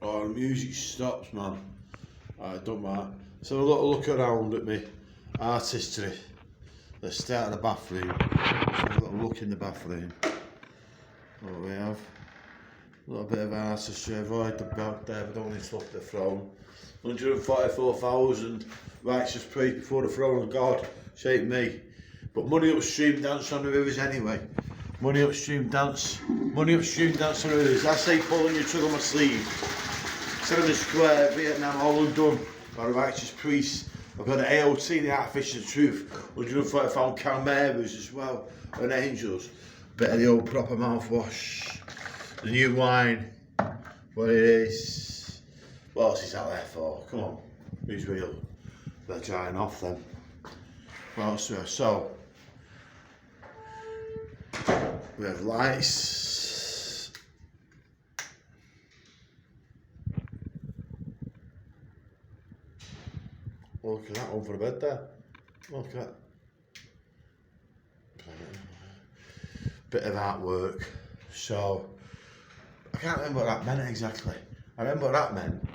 Oh, the music stops, man. Alright, don't matter. So a little look around at me artistry. Let's start in the bathroom. Let's have a little look in the bathroom. What we have? A little bit of artistry. Avoid the belt there, but don't interrupt the throne. 144,000 righteous priests before the throne of God. Shape me. But money upstream dance on the rivers anyway. Money upstream dance on the rivers. I say pulling your trigger on my sleeve. 7 Square, Vietnam, all undone by the righteous priests. I've got the AOT, the Artificial Truth, 145 chimeras as well, and angels. Bit of the old proper mouthwash. The new wine, what it is. What else is that there for? Come on, who's real? They're drying off then. What else do we have? So, we have lights. Look at that one for a bed there. Look at that. Bit of artwork. So, I can't remember what that meant exactly. I remember what that meant.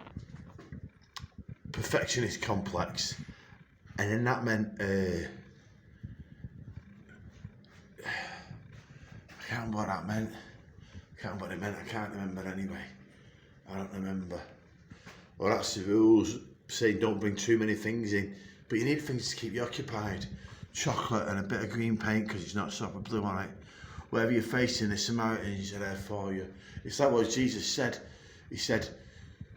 Perfectionist complex. And then that meant, I can't remember what that meant. I can't remember what it meant. I can't remember anyway. I don't remember. Well, that's the rules. Saying don't bring too many things in. But you need things to keep you occupied. Chocolate and a bit of green paint because it's not super blue on it. Whatever you're facing, the Samaritans are there for you. It's like what Jesus said. He said,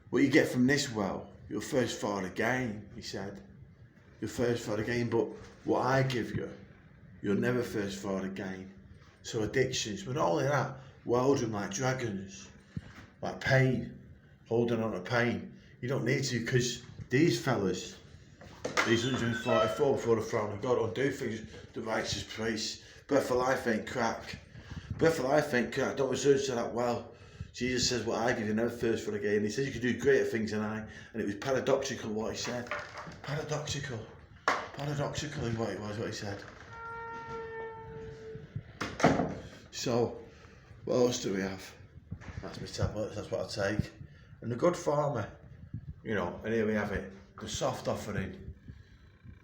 what you get from this well, you'll first for the gain, he said. You'll first for the gain, but what I give you, you'll never first for the gain. So addictions, but not only that, welldom like dragons, like pain, holding on to pain. You don't need to, because these fellas, these 144 before the throne of God, don't do things the righteous praise. Birth for life ain't crack. Birth for life ain't crack. Don't research to that well. Jesus says, what I give you never first for the gain. He says you can do greater things than I. And it was paradoxical what he said. Paradoxical. Paradoxical is what it was, what he said. So, what else do we have? That's my tablets, that's what I take. And the good farmer, you know, and here we have it. The soft offering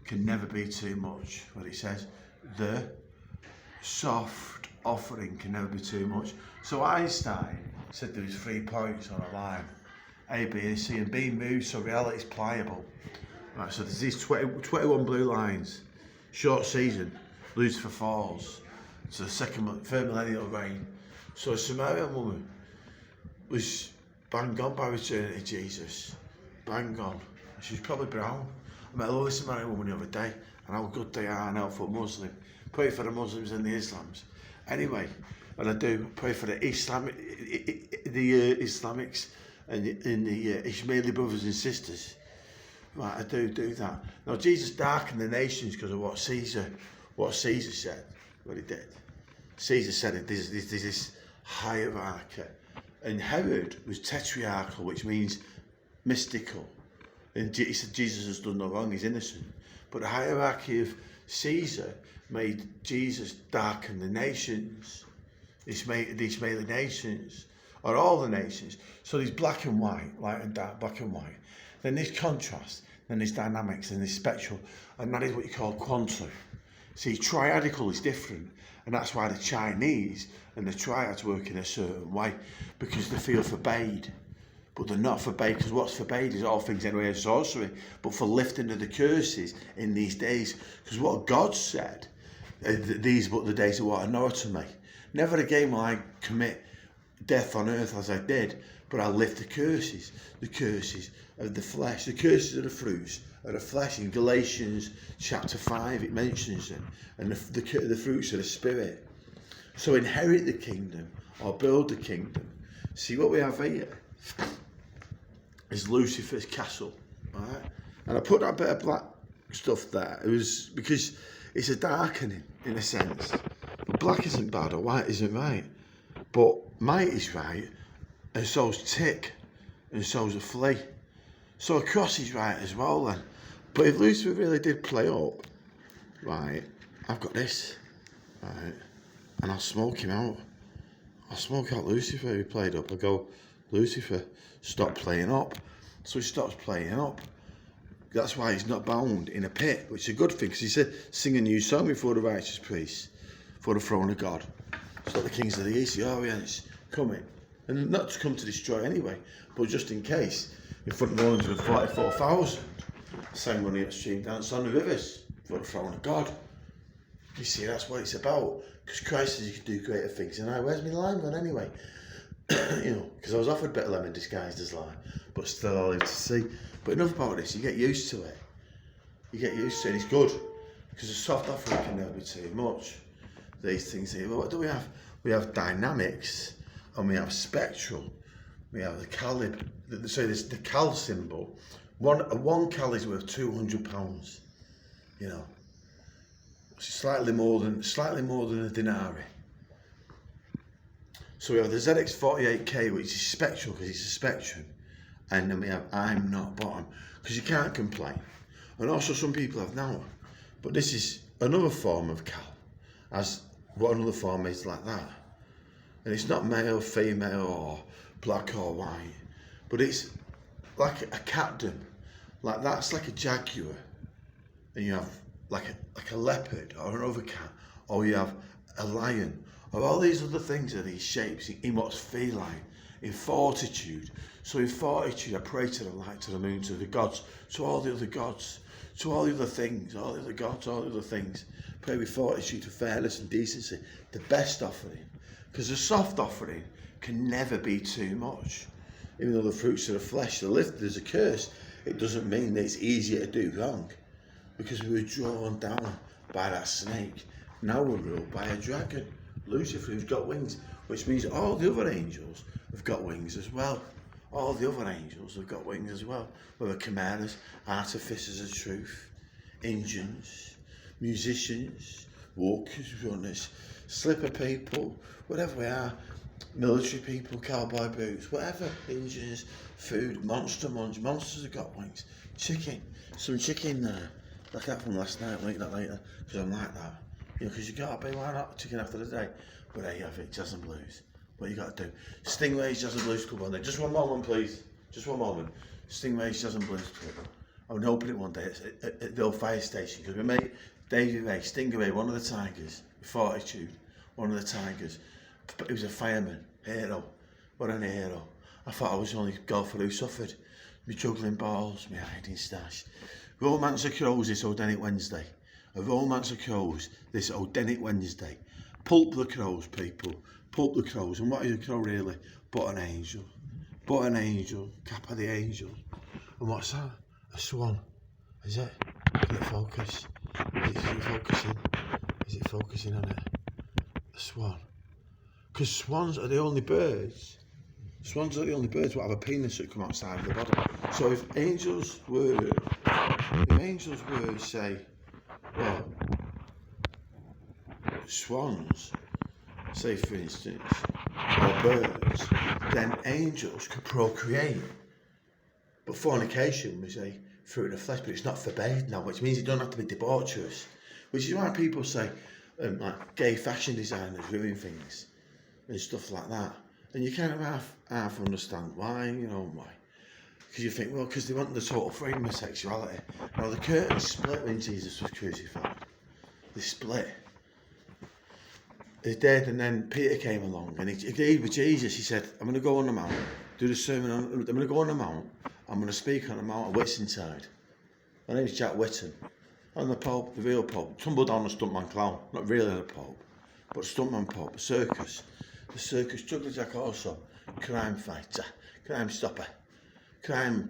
can never be too much, what he says. The soft offering can never be too much. So Einstein said there was 3 points on a line, A, B and C, and being moved so reality is pliable. Right, so there's these 21 blue lines. Short season, Lucifer falls. So the third millennial reign. So a Samaritan woman was bang on by returning to Jesus. Bang on. She was probably brown. I met a lovely Samaritan woman the other day, and how good they are now for Muslim. Pray for the Muslims and the Islams. Anyway, and I do pray for the Islamics and the Ishmaeli brothers and sisters. Right, I do that. Now Jesus darkened the nations because of what Caesar said, what he did. Caesar said there's this hierarchy, and Herod was tetrarchal, which means mystical. And he said Jesus has done no wrong, he's innocent. But the hierarchy of Caesar made Jesus darken the nations. These Ishmaeli nations, or all the nations. So there's black and white, light and dark, black and white. Then there's contrast, then there's dynamics, and there's spectral, and that is what you call quantum. See, triadical is different, and that's why the Chinese and the triads work in a certain way, because they feel forbade. But they're not forbade, because what's forbade is all things anyway of sorcery, but for lifting of the curses in these days. Because what God said, these but the days of what I know to me. Never again will I commit death on earth as I did, but I'll lift the curses of the flesh, the curses of the fruits of the flesh. In Galatians chapter 5 it mentions them, and the fruits of the spirit. So inherit the kingdom, or build the kingdom. See what we have here is Lucifer's castle, right? And I put that bit of black stuff there. It was because it's a darkening in a sense. But black isn't bad or white isn't right. But might is right, and so's tick, and so's a flea. So a cross is right as well then. But if Lucifer really did play up, right, I've got this, right, and I'll smoke him out. I'll smoke out Lucifer who played up. I'll go, Lucifer stopped playing up. So he stops playing up. That's why he's not bound in a pit, which is a good thing, because he said, sing a new song before the righteous priests, for the throne of God. So the kings of the east, oh yeah, it's coming. And not to come to destroy anyway, but just in case, in front of 144,000, sang money at stream dance on the rivers, for the throne of God. You see, that's what it's about. Because Christ says you can do greater things. And where's my lime gone anyway? You know, because I was offered better lemon disguised as lime, but still I'll live to see. But enough about this, you get used to it. You get used to it, and it's good. Because a soft offering can never be too much. These things here, well, what do we have? We have dynamics, and we have spectral. We have the calib, so there's the cal symbol. One cal is worth £200, you know. It's slightly more than a denarii. So we have the ZX48K, which is spectral because it's a spectrum, and then we have I'm not bottom, because you can't complain. And also some people have now, but this is another form of cal, as what another form is like that. And it's not male, female, or black or white, but it's like a captain, like that's like a jaguar, and you have like a leopard or another cat, or you have a lion, or all these other things are these shapes in what's feline, in fortitude. So in fortitude, I pray to the light, to the moon, to the gods, to all the other gods, to all the other things, all the other gods, all the other things. Pray with fortitude for fairness and decency, the best offering. Because a soft offering can never be too much. Even though the fruits of the flesh are lifted as a curse, it doesn't mean that it's easier to do wrong. Because we were drawn down by that snake. Now we're ruled by a dragon, Lucifer, who's got wings, which means all the other angels have got wings as well. All the other angels have got wings as well. Whether chimeras, artificers of truth, engines, musicians, walkers, runners, slipper people, whatever we are, military people, cowboy boots, whatever, engines, food, monsters have got wings. Chicken, some chicken there. Like that from last night, I'll eat that later, because I'm like that. You know, because you gotta be, why not, chicken after the day? But there you have it, jazz and blues. What you gotta do. Stingrays, Jazz and Blues Club on there. Just one moment, please. Just one moment. Stingrays, Jazz and Blues Club. I'm gonna open it one day at the old fire station, because we made Davy Ray, Stingray, one of the tigers, Fortitude, one of the tigers. He was a fireman, hero. What an hero. I thought I was the only golfer who suffered. Me juggling balls, me hiding stash. Romance of Crows this Odenic Wednesday. A Romance of Crows this Odenic Wednesday. Pulp the crows, people. Pulp the crows. And what is a crow really? But an angel. But an angel. Cap of the angel. And what's that? A swan. Is it? Can it focus? Is it focusing? Is it focusing on it? A swan. Because swans are the only birds. Swans are the only birds that have a penis that come outside of the body. So if angels' words say, well, swans, say for instance, or birds, then angels could procreate. But fornication, we say, fruit of the flesh, but it's not forbade now, which means you don't have to be debaucherous. Which is why people say, like, gay fashion designers ruin things and stuff like that. And you kind of half understand why, you know, why. Because you think, well, because they want the total freedom of sexuality. Now, the curtain split when Jesus was crucified. They split. He did, and then Peter came along, and he agreed with Jesus. He said, I'm going to go on the mount, do the sermon on, I'm going to go on the mount, I'm going to speak on the mount of Whitsuntide. My name's Jack Whitten. I'm the Pope, the real Pope. Tumbled down the stuntman clown. Not really the Pope, but stuntman Pope, the circus. The circus juggler Jack also, crime fighter, crime stopper, crime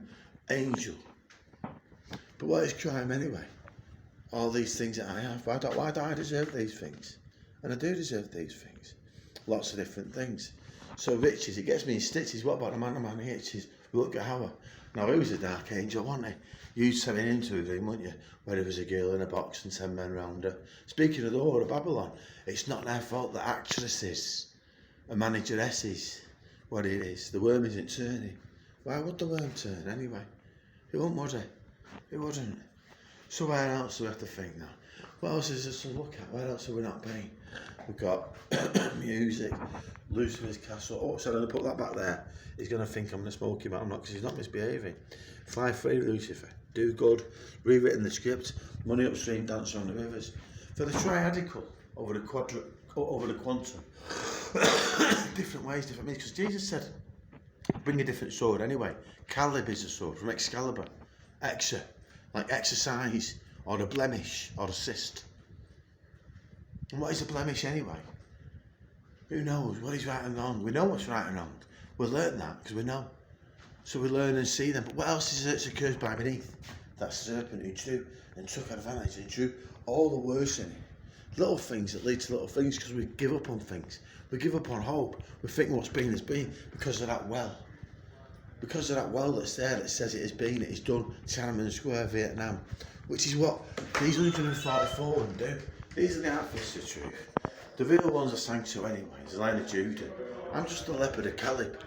angel. But what is crime anyway? All these things that I have, why do I deserve these things? And I do deserve these things. Lots of different things. So riches, it gets me in stitches. What about the man riches? Look at Howard. Now he was a dark angel, wasn't he? You sent him into a room, wouldn't you? Where there was a girl in a box and 10 men round her. Speaking of the whore of Babylon, it's not their fault that actresses and manageresses, what it is. The worm isn't turning. Why would the worm turn anyway? It wouldn't, would it? It wouldn't. So where else do we have to think now? What else is there to look at? Where else have we not been? We've got music, Lucifer's Castle. Oh, so I'm going to put that back there. He's going to think I'm going to smoke him, but I'm not, because he's not misbehaving. Fly free, Lucifer. Do good. Rewritten the script. Money upstream, dance on the rivers. For the triadical, over the quantum. Different ways, different means. Because Jesus said, bring a different sword anyway. Caleb is a sword from Excalibur. Exa, like exercise, or the blemish, or the cyst. And what is a blemish anyway? Who knows what is right and wrong? We know what's right and wrong. We'll learn that because we know. So we learn and see them. But what else is it that occurs by beneath? That serpent who drew and took advantage and drew all the worst in it. Little things that lead to little things because we give up on things. We give up on hope. We think what's been has been because of that well. Because of that well that's there that says it has been, it is done, Tiananmen Square, Vietnam. Which is what these 144 women do. These are the outfits of truth. The real ones are sang to anyway. It's the Lion of Judah. I'm just the leopard of Caleb.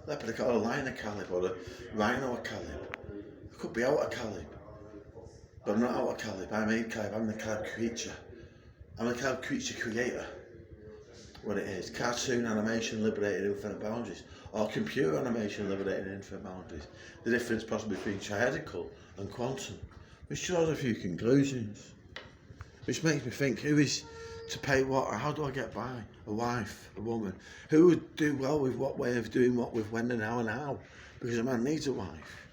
Leopard of Caleb, or the Lion of Caleb, or the Rhino of Caleb. I could be out of Caleb. But I'm not out of Caleb. I'm maid Caleb. I'm the Caleb creature. I'm the Caleb creature creator. What it is. Cartoon animation liberated infinite boundaries. Or computer animation liberated infinite boundaries. The difference possibly between triadical and quantum. Which draws a few conclusions. Which makes me think, who is to pay what, or how do I get by? A wife, a woman. Who would do well with what way of doing what with when and how and how? Because a man needs a wife.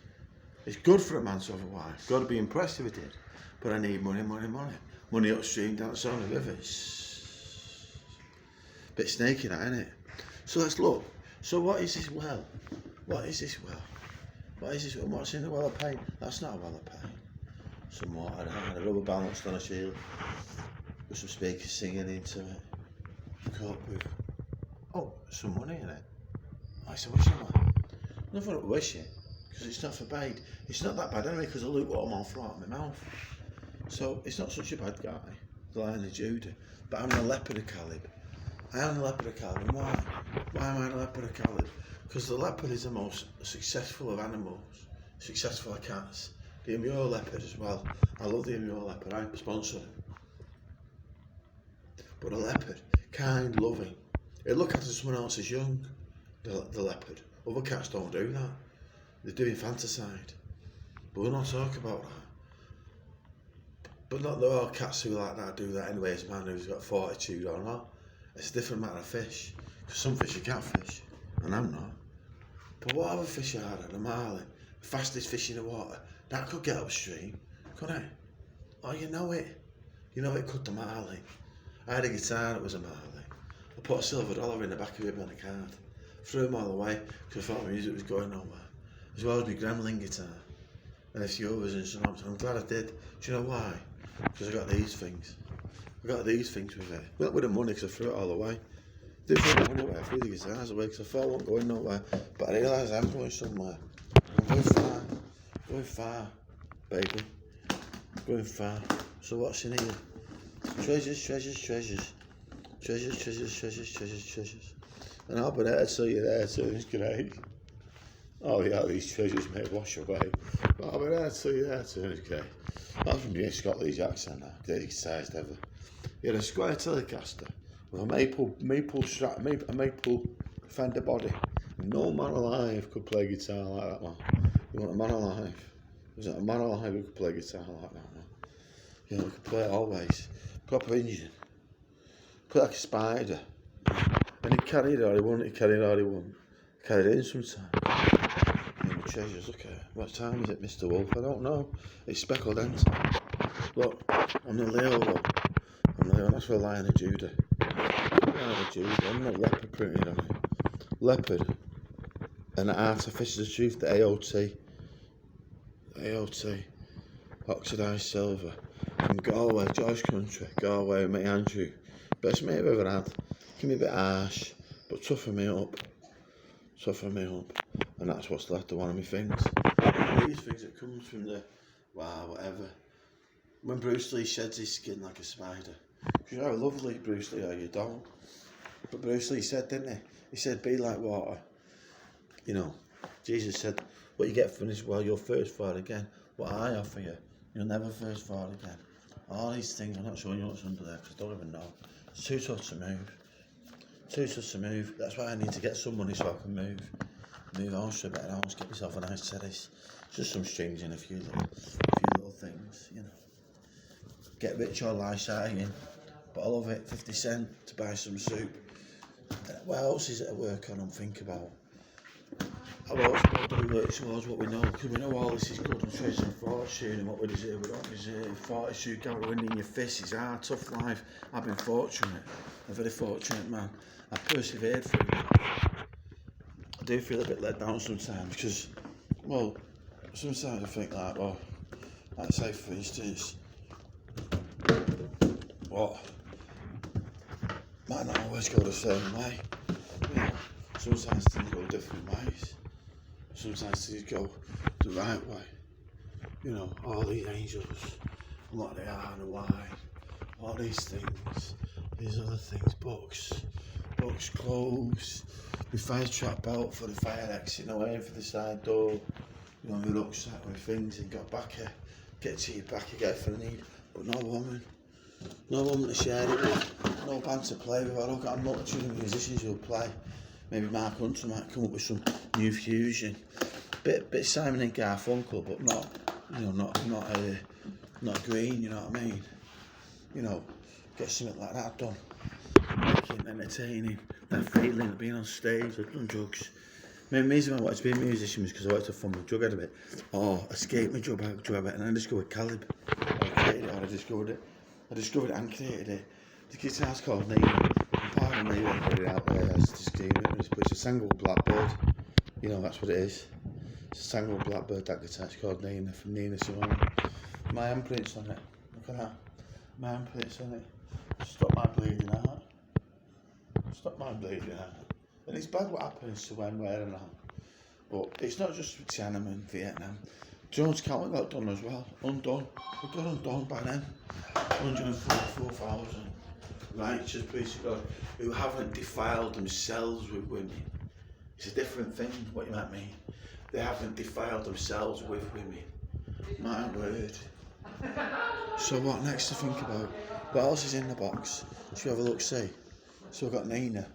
It's good for a man to have a wife. Got to be impressed if he did. But I need money, money, money. Money upstream, dance on the rivers. Bit snaky that, isn't it? So let's look. So what is this well? What is this well? What is this? What's in the well of pain? That's not a well of pain. Some water and a rubber balanced on a shield with some speakers singing into it. Cup with some money in it. Oh, it's a wishing well. Nothing to wish it, because it's not forbade. It's not that bad anyway, because I lukewarm all flat in my mouth. So it's not such a bad guy, the Lion of Judah. But I'm the leopard of Caleb. I am the leopard of Caleb. And why? Why am I the leopard of Caleb? Because the leopard is the most successful of animals, successful of cats. The Amur leopard as well. I love the Amur leopard. I sponsor him. But a leopard, kind, loving. They look after someone else as young. The leopard. Other cats don't do that. They're doing infanticide. But we're not talking about that. But not all cats who like that do that anyway. As a man who's got fortitude or not. It's a different matter of fish. Because some fish you can't fish, and I'm not. But what other fish are there? The marlin, the fastest fish in the water. That could get upstream, couldn't it? Oh, you know it. You know it could, the marlin. I had a guitar that was a marlin. I put a silver dollar in the back of it on a card. Threw them all away because I thought my music was going nowhere. As well as my gremlin guitar. And a few others and some others. I'm glad I did. Do you know why? Because I got these things. I got these things with it. Not with the money because I threw it all away. Didn't throw the money away, I threw the guitars away because I thought I wasn't going nowhere. But I realised I'm going somewhere. I'm going far. Going far, baby. Going far. So what's in here? Treasures, treasures, treasures. Treasures, treasures, treasures, treasures, treasures. And I'll be there till you're there too, it's great. Oh yeah, these treasures may wash away. But I'll be there till you're there too, it's great. That's from being Scotland's accent now, greatest sized ever. You had a square Telecaster with a maple fender body. No man alive could play guitar like that, man. You want a man alive? Was it a man alive who could play guitar like that, man? You know, he could play it always. Proper engine. Play like a spider. And he carried it or he wouldn't, he carried it or he wouldn't. Carried it in sometimes. And the treasures, look at it. What time is it, Mr. Wolf? I don't know. It's speckled enter. Look, I'm the Leo, look. I'm the Leo, that's for the Lion of Judah. Lion of Judah, I'm not leopard printed on it. Leopard. And the artificial truth, the AOT. AOT. Oxidised silver. From Galway, George Country. Galway, mate Andrew. Best mate I've ever had. Give me a bit harsh, but toughen me up. Toughen me up. And that's what's left of one of my things. These things that comes from the, wow, whatever. When Bruce Lee sheds his skin like a spider. You know, lovely Bruce Lee, or you don't. But Bruce Lee said, didn't he? He said, be like water. You know, Jesus said, what you get from this well, you'll thirst for it again. What I offer you, You'll never first fall again. All these things, I'm not showing you what's under there because I don't even know. It's too tough to move. Too tough to move. That's why I need to get some money so I can move. Move house to a better house, get myself a nice terrace. Just some strings and a few little things, you know. Get rich or lie in. Bottle of it, 50 cents to buy some soup. What else is it to work on and think about? How else do we work towards what we know? Because we know all this is good and treasure and fortune and what we deserve, we don't deserve. Fortitude, wind in your fist is hard, tough life. I've been fortunate, a very fortunate man. I've persevered through it. I do feel a bit let down sometimes because, well, sometimes I think like, well, like say for instance, what? Might not always go the same way. Yeah. Sometimes things go different ways. Sometimes things go the right way. You know, all these angels, what they are and why, all these things, these other things, books, clothes, my fire trap belt for the fire exit, you know, aim for the side door, you know, my rucksack with things and got back here, get to your back, you get for the need, but no woman to share it with, no band to play with. I look at a multitude of musicians who'll play. Maybe Mark Hunter might come up with some new fusion, bit Simon and Garfunkel, but not, you know, not Green. You know what I mean? You know, get something like that done, making entertaining. That feeling of being on stage, I've done drugs. The reason I wanted to be a musician was because I wanted to fund my drug habit, or escape my drug habit, and I discovered Calib. I discovered it and created it. The guitar's called Nina. Pardon me, I put it out there as disclaimer, but it's a Sangle Blackbird. You know, that's what it is. It's a Sangle Blackbird, that guitar's called Nina, from Nina Simone. My handprints on it. Look at that. My handprints on it. Stop my bleeding heart. Stop my bleeding heart. And it's bad what happens to when wearing that. But it's not just with Tiananmen, Vietnam. Jones County got done as well. Undone. We got undone by then. 144,000 righteous priests of God who haven't defiled themselves with women. It's a different thing, what you might mean. They haven't defiled themselves with women. My word. So what next to think about? What else is in the box? Should we have a look, see? So we've got Nina.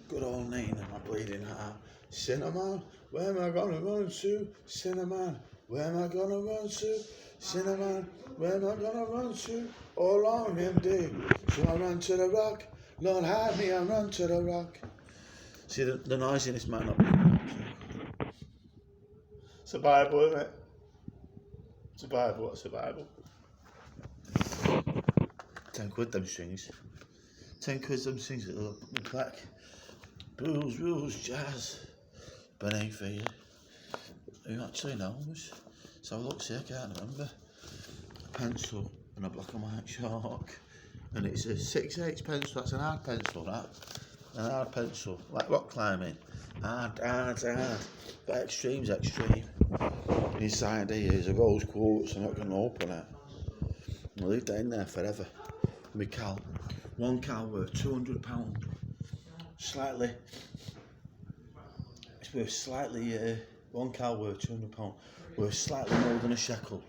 Good old Nina, my bleeding heart. Cinnamon, where am I gonna run to? Cinnamon, where am I gonna run to? Cinnamon, where am I gonna run to? All on empty. So I run to the rock. Lord hide me, I run to the rock. See, the noise in this might not be. It's a Bible, isn't it? It's a Bible, what's a Bible? 10 quid them strings. 10 quid them strings that look like blues, rules, jazz. But ain't for you. Who actually knows? So look, see, I can't remember. A pencil and a black and white chalk. And it's a 6H pencil, that's an hard pencil, that. An hard pencil, like rock climbing. Hard. But extreme's extreme. Inside here is a rose quartz, I'm not going to open it. I'll leave that in there forever. My cal. One cal worth £200. Slightly. It's worth slightly, one cal worth £200. Worth slightly more than a shekel.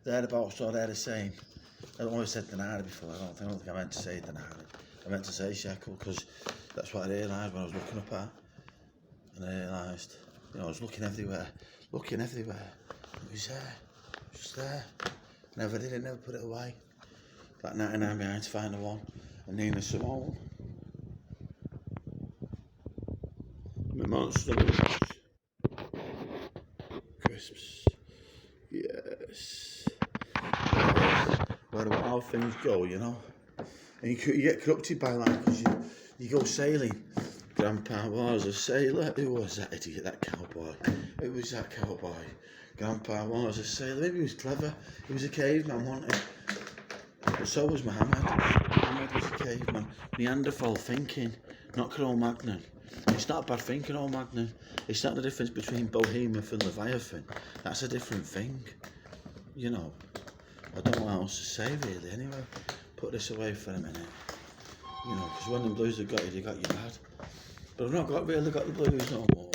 Thereabouts, so they're the same. I always said denari before, I don't think I meant to say denari. I meant to say shekel, because that's what I realised when I was looking up at. And I realised, you know, I was looking everywhere. It was there, just there. Never did it, never put it away. Like 99 behind to find the one. And Nina Simone. My monster crisps. Yes. Where how things go, you know. And you get corrupted by that because you go sailing. Grandpa was a sailor. Who was that idiot, that cowboy? Who was that cowboy? Grandpa was a sailor. Maybe he was clever. He was a caveman, wasn't he? But so was Muhammad. Muhammad was a caveman. Neanderthal thinking, not Cro-Magnon. It's not bad thinking, Cro-Magnon. It's not the difference between Behemoth and Leviathan. That's a different thing. You know, I don't know what else to say really anyway. Put this away for a minute. You know, because when the blues have got you, they got you bad. But I've not really got the blues no more.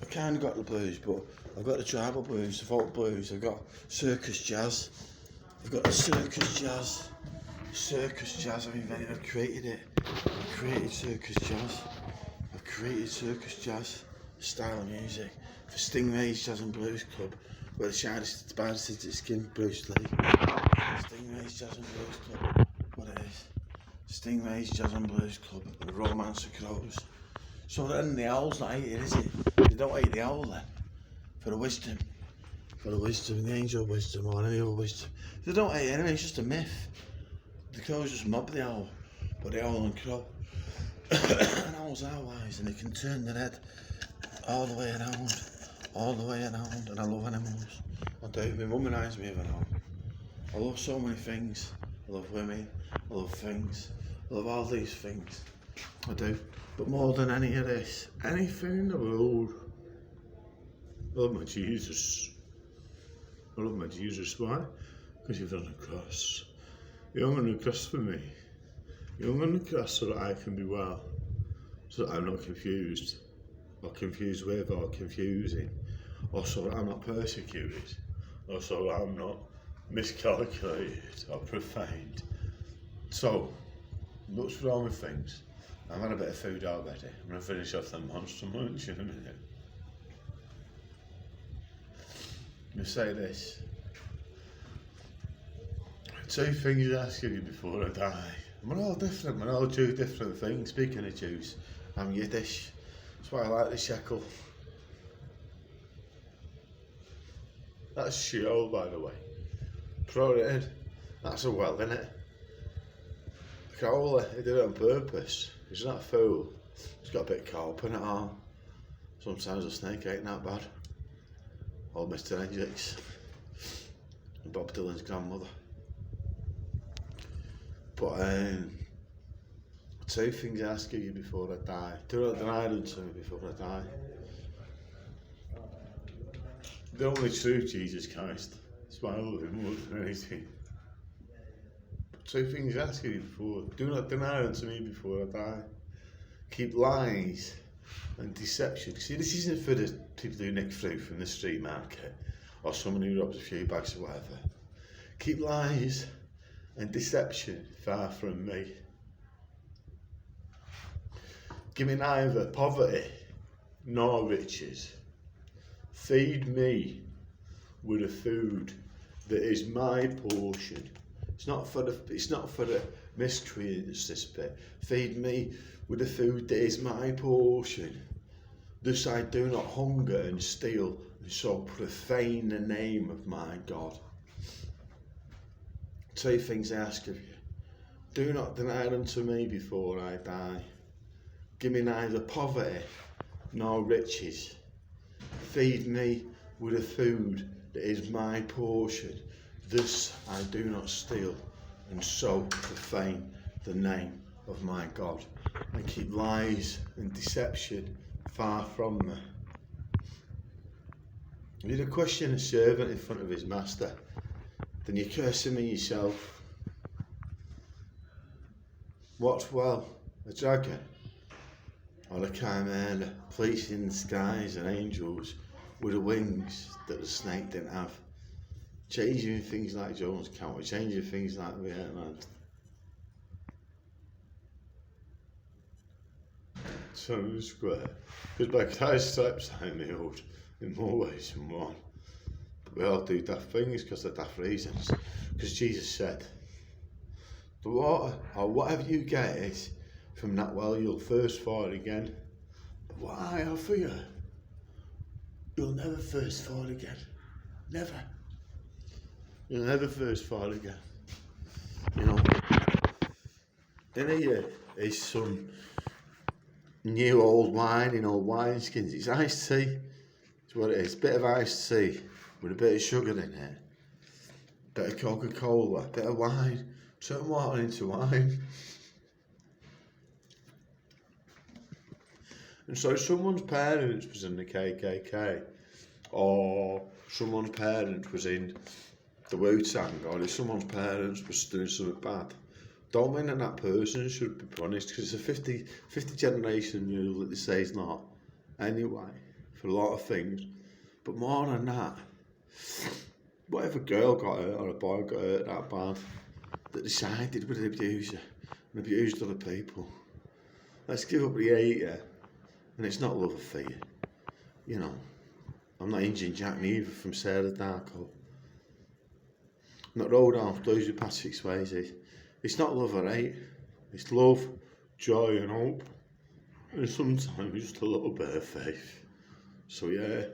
I've kind of got the blues, but I've got the tribal blues, the folk blues, I've got circus jazz. I've got the circus jazz. I've invented, I've created it. I've created circus jazz. I've created circus jazz style of music for Stingray's Jazz and Blues Club, where the sharpest, baddest is skin Bruce Lee. Stingray's Jazz and Blues Club, what it is. Stingray's Jazz and Blues Club, and the Romance of Crows. So then the owl's not eating, is it? They don't eat the owl then. For the wisdom, the angel wisdom, or any other wisdom. They don't eat it anyway, it's just a myth. The crows just mob the owl, but the owl and crow. And owls are wise, and they can turn their head all the way around, and I love animals. I do, my mum reminds me of an owl. I love so many things. I love women, I love things, I love all these things. I do, but more than any of this, anything in the world, I love my Jesus. I love my Jesus. Why? Because you've done a cross. You hung on the cross for me. You hung on the cross so that I can be well. So that I'm not confused. Or confused with, or confusing. Or so that I'm not persecuted. Or so that I'm not miscalculated or profaned. So, what's wrong with things? I've had a bit of food already. I'm going to finish off the monster munch in a minute. I'm going to say this. 2 things I ask you before I die. We're all different, we're all do different things. Speaking of Jews, I'm Yiddish. That's why I like the shekel. That's Sheol, by the way. Throw it in. That's a well, innit? Crowley, he did it on purpose. He's not a fool. He's got a bit of cope in it all. Sometimes a snake ain't that bad. Old Mr. Hendrix. And Bob Dylan's grandmother. But 2 things I ask you before I die. Do not deny them to me before I die. The only true Jesus Christ. That's why I love him more than anything. 2 things I ask you before. Do not deny them to me before I die. Keep lies and deception. See, this isn't for the people who nick fruit from the street market or someone who robs a few bags or whatever. Keep lies and deception far from me. Give me neither poverty nor riches. Feed me with a food that is my portion. It's not for the miscreants, this bit. Feed me with the food that is my portion. Thus I do not hunger and steal, and so profane the name of my God. 2 things I ask of you. Do not deny them to me before I die. Give me neither poverty nor riches. Feed me with a food that is my portion. Thus I do not steal, and so profane the name of my God. And keep lies and deception far from me. If you question a servant in front of his master, then you're cursing me yourself. What's well, a dragon or a chimera, placing the skies and angels with the wings that the snake didn't have, changing things like Jones County, changing things like Vietnam. So square, because by Christ's stripes I'm healed in more ways than one. But we all do daft things because they're daft reasons. Because Jesus said, the water, or whatever you get is from that well, you'll thirst for it again. But what I offer you, you'll never thirst for it again. Never. You'll never thirst for it again. You know, in here is some new old wine in old wineskins. It's iced tea. It's what it is. Bit of iced tea with a bit of sugar in it. Bit of Coca-Cola, bit of wine. Turn water into wine. And so someone's parents was in the KKK, or someone's parents was in the Wu-Tang, or if someone's parents was doing something bad, don't mean that that person should be punished, because it's a 50 generation rule that they say is not. Anyway, for a lot of things, But more than that, what if a girl got hurt or a boy got hurt that bad, that decided with an abuser and abused other people? Let's give up the hate, yeah? And it's not love affair, you know. I'm not Injun Jack neither from Sarah Darko. Not Roadhouse Blues with Patrick Swayze. It's not love or hate. It's love, joy and hope. And sometimes just a little bit of faith. So yeah,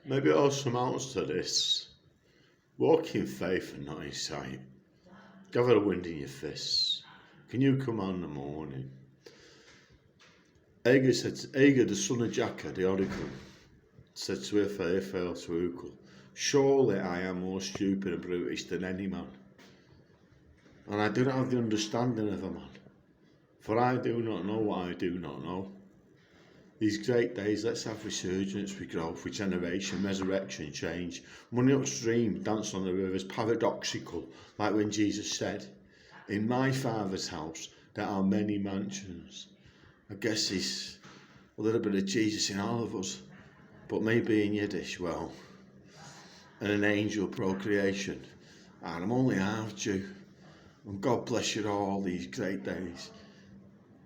maybe it also amounts to this. Walk in faith and not in sight. Gather the wind in your fists. Can you come on in the morning? Agur, the son of Jacka, the oracle, said to her fair to Ukul, surely I am more stupid and brutish than any man. And I do not have the understanding of a man, for I do not know what I do not know. These great days, let's have resurgence, regrowth, regeneration, resurrection, change. Money upstream, dance on the rivers, paradoxical, like when Jesus said, in my Father's house there are many mansions. I guess there's a little bit of Jesus in all of us, but maybe in Yiddish, well, and an angel procreation. And I'm only half Jew. And God bless you all these great days.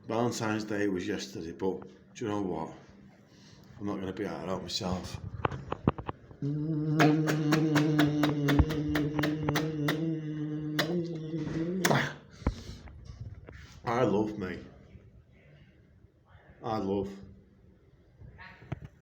Valentine's Day was yesterday, but do you know what? I'm not going to be out of myself. I love me. I love